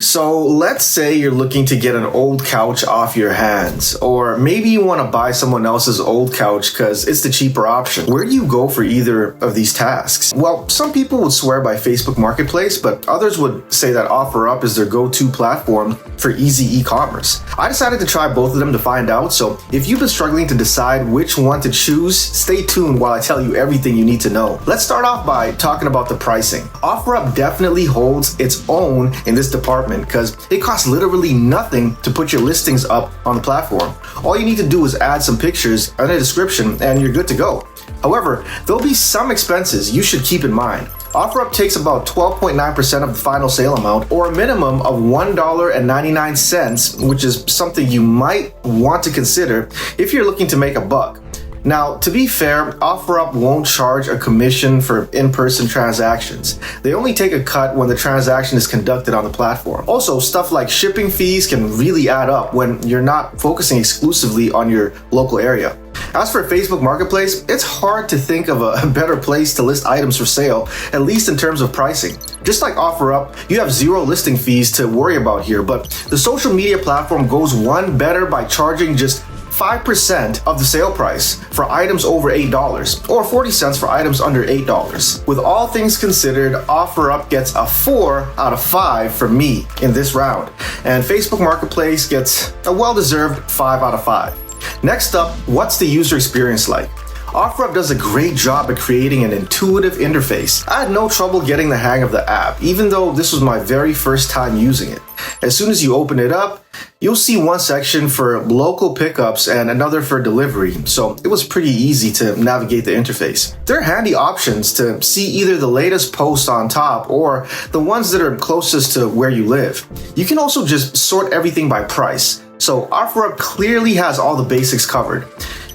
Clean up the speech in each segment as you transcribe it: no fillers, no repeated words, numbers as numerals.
So let's say you're looking to get an old couch off your hands, or maybe you want to buy someone else's old couch because it's the cheaper option. Where do you go for either of these tasks? Well, some people would swear by Facebook Marketplace, but others would say that Offerup is their go-to platform for easy e-commerce. I decided to try both of them to find out, so if you've been struggling to decide which one to choose, stay tuned while I tell you everything you need to know. Let's start off by talking about the pricing. Offerup definitely holds its own in this department because it costs literally nothing to put your listings up on the platform. All you need to do is add some pictures and a description and you're good to go. However, there'll be some expenses you should keep in mind. Offerup takes about 12.9% of the final sale amount, or a minimum of $1.99, which is something you might want to consider if you're looking to make a buck. Now, to be fair, Offerup won't charge a commission for in-person transactions. They only take a cut when the transaction is conducted on the platform. Also, stuff like shipping fees can really add up when you're not focusing exclusively on your local area. As for Facebook Marketplace, it's hard to think of a better place to list items for sale, at least in terms of pricing. Just like Offerup, you have zero listing fees to worry about here, but the social media platform goes one better by charging just 5% of the sale price for items over $8, or 40 cents for items under $8. With all things considered, Offerup gets a 4 out of 5 from me in this round, and Facebook Marketplace gets a well-deserved 5 out of 5. Next up, what's the user experience like? Offerup does a great job at creating an intuitive interface. I had no trouble getting the hang of the app, even though this was my very first time using it. As soon as you open it up, you'll see one section for local pickups and another for delivery, so it was pretty easy to navigate the interface. There are handy options to see either the latest post on top or the ones that are closest to where you live. You can also just sort everything by price, so Offerup clearly has all the basics covered.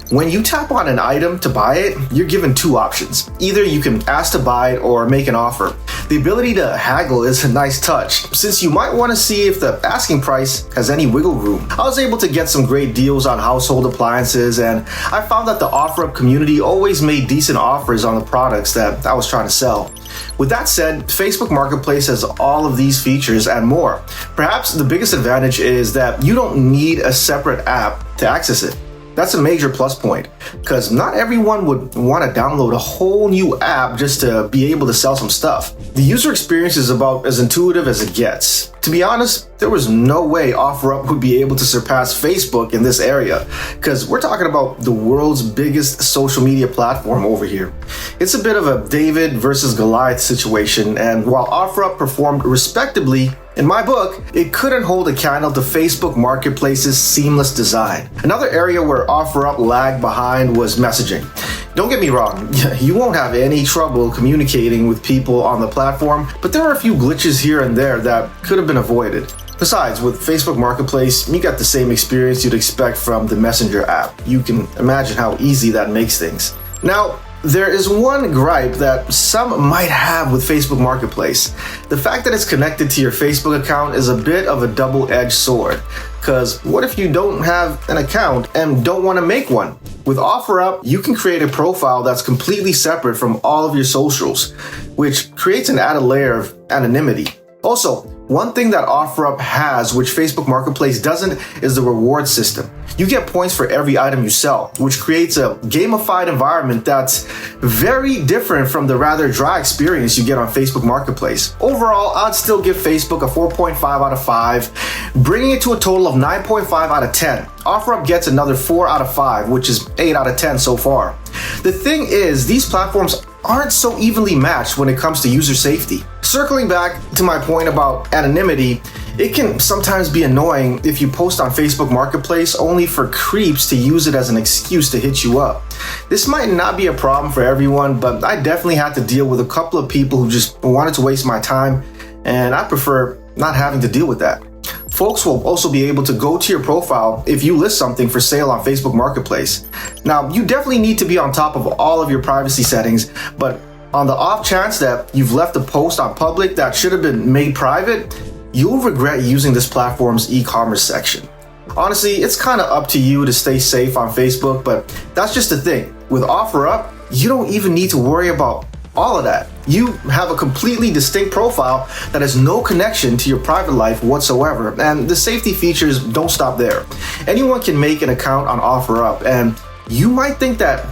When you tap on an item to buy it, you're given two options. Either you can ask to buy it or make an offer. The ability to haggle is a nice touch, since you might want to see if the asking price has any wiggle room. I was able to get some great deals on household appliances, and I found that the Offerup community always made decent offers on the products that I was trying to sell. With that said, Facebook Marketplace has all of these features and more. Perhaps the biggest advantage is that you don't need a separate app to access it. That's a major plus point, because not everyone would want to download a whole new app just to be able to sell some stuff. The user experience is about as intuitive as it gets. To be honest, there was no way Offerup would be able to surpass Facebook in this area, because we're talking about the world's biggest social media platform over here. It's a bit of a David versus Goliath situation, and while Offerup performed respectably, in my book, it couldn't hold a candle to Facebook Marketplace's seamless design. Another area where Offerup lagged behind was messaging. Don't get me wrong, you won't have any trouble communicating with people on the platform, but there are a few glitches here and there that could have been avoided. Besides, with Facebook Marketplace, you got the same experience you'd expect from the Messenger app. You can imagine how easy that makes things. Now, there is one gripe that some might have with Facebook Marketplace. The fact that it's connected to your Facebook account is a bit of a double-edged sword. Because what if you don't have an account and don't want to make one? With Offerup, you can create a profile that's completely separate from all of your socials, which creates an added layer of anonymity. Also, one thing that Offerup has, which Facebook Marketplace doesn't, is the reward system. You get points for every item you sell, which creates a gamified environment that's very different from the rather dry experience you get on Facebook Marketplace. Overall, I'd still give Facebook a 4.5 out of 5, bringing it to a total of 9.5 out of 10. Offerup gets another 4 out of 5, which is 8 out of 10 so far. The thing is, these platforms aren't so evenly matched when it comes to user safety. Circling back to my point about anonymity, it can sometimes be annoying if you post on Facebook Marketplace only for creeps to use it as an excuse to hit you up. This might not be a problem for everyone, but I definitely had to deal with a couple of people who just wanted to waste my time, and I prefer not having to deal with that. Folks will also be able to go to your profile if you list something for sale on Facebook Marketplace. Now, you definitely need to be on top of all of your privacy settings, but on the off chance that you've left a post on public that should have been made private, you'll regret using this platform's e-commerce section. Honestly, it's kind of up to you to stay safe on Facebook, but that's just the thing. With Offerup, you don't even need to worry about all of that. You have a completely distinct profile that has no connection to your private life whatsoever, and the safety features don't stop there. Anyone can make an account on Offerup, and you might think that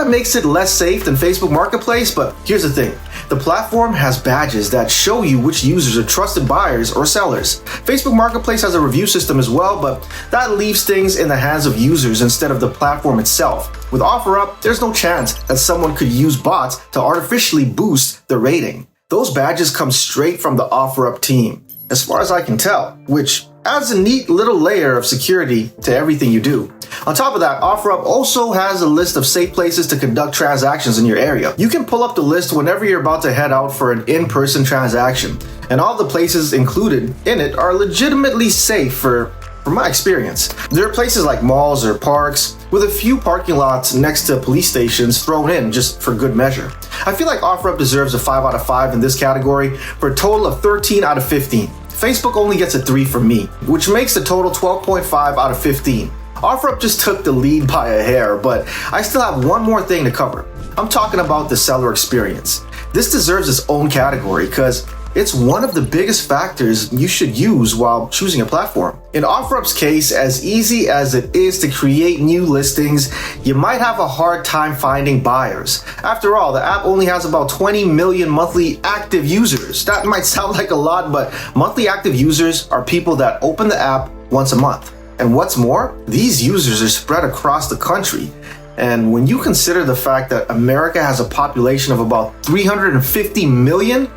makes it less safe than Facebook Marketplace, but here's the thing. The platform has badges that show you which users are trusted buyers or sellers. Facebook Marketplace has a review system as well, but that leaves things in the hands of users instead of the platform itself. With Offerup, there's no chance that someone could use bots to artificially boost the rating. Those badges come straight from the Offerup team, as far as I can tell, which adds a neat little layer of security to everything you do. On top of that, Offerup also has a list of safe places to conduct transactions in your area. You can pull up the list whenever you're about to head out for an in-person transaction, and all the places included in it are legitimately safe from my experience. There are places like malls or parks, with a few parking lots next to police stations thrown in just for good measure. I feel like Offerup deserves a 5 out of 5 in this category for a total of 13 out of 15. Facebook only gets a 3 from me, which makes the total 12.5 out of 15. Offerup just took the lead by a hair, but I still have one more thing to cover. I'm talking about the seller experience. This deserves its own category because it's one of the biggest factors you should use while choosing a platform. In Offerup's case, as easy as it is to create new listings, you might have a hard time finding buyers. After all, the app only has about 20 million monthly active users. That might sound like a lot, but monthly active users are people that open the app once a month. And what's more, these users are spread across the country. And when you consider the fact that America has a population of about 350 million,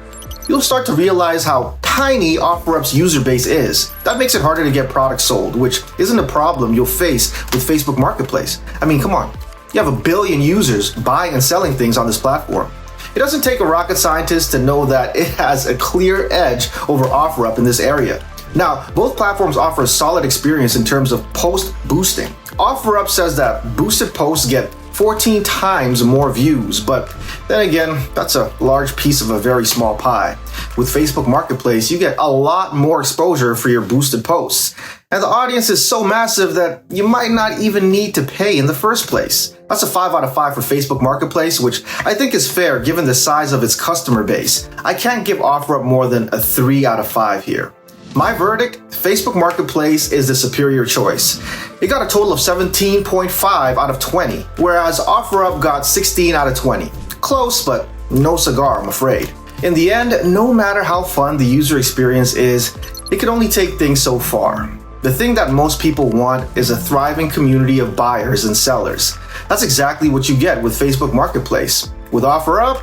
you'll start to realize how tiny Offerup's user base is. That makes it harder to get products sold, which isn't a problem you'll face with Facebook Marketplace. I mean, come on. You have 1 billion users buying and selling things on this platform. It doesn't take a rocket scientist to know that it has a clear edge over Offerup in this area. Now, both platforms offer a solid experience in terms of post boosting. Offerup says that boosted posts get 14 times more views, but then again, that's a large piece of a very small pie. With Facebook Marketplace, you get a lot more exposure for your boosted posts, and the audience is so massive that you might not even need to pay in the first place. That's a 5 out of 5 for Facebook Marketplace, which I think is fair given the size of its customer base. I can't give Offerup more than a 3 out of 5 here. My verdict, Facebook Marketplace is the superior choice. It got a total of 17.5 out of 20, whereas Offerup got 16 out of 20. Close, but no cigar, I'm afraid. In the end, no matter how fun the user experience is, it can only take things so far. The thing that most people want is a thriving community of buyers and sellers. That's exactly what you get with Facebook Marketplace. With Offerup,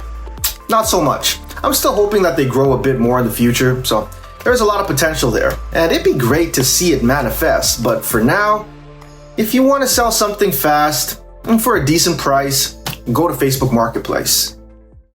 not so much. I'm still hoping that they grow a bit more in the future, so there's a lot of potential there, and it'd be great to see it manifest, but for now, if you want to sell something fast and for a decent price, go to Facebook Marketplace.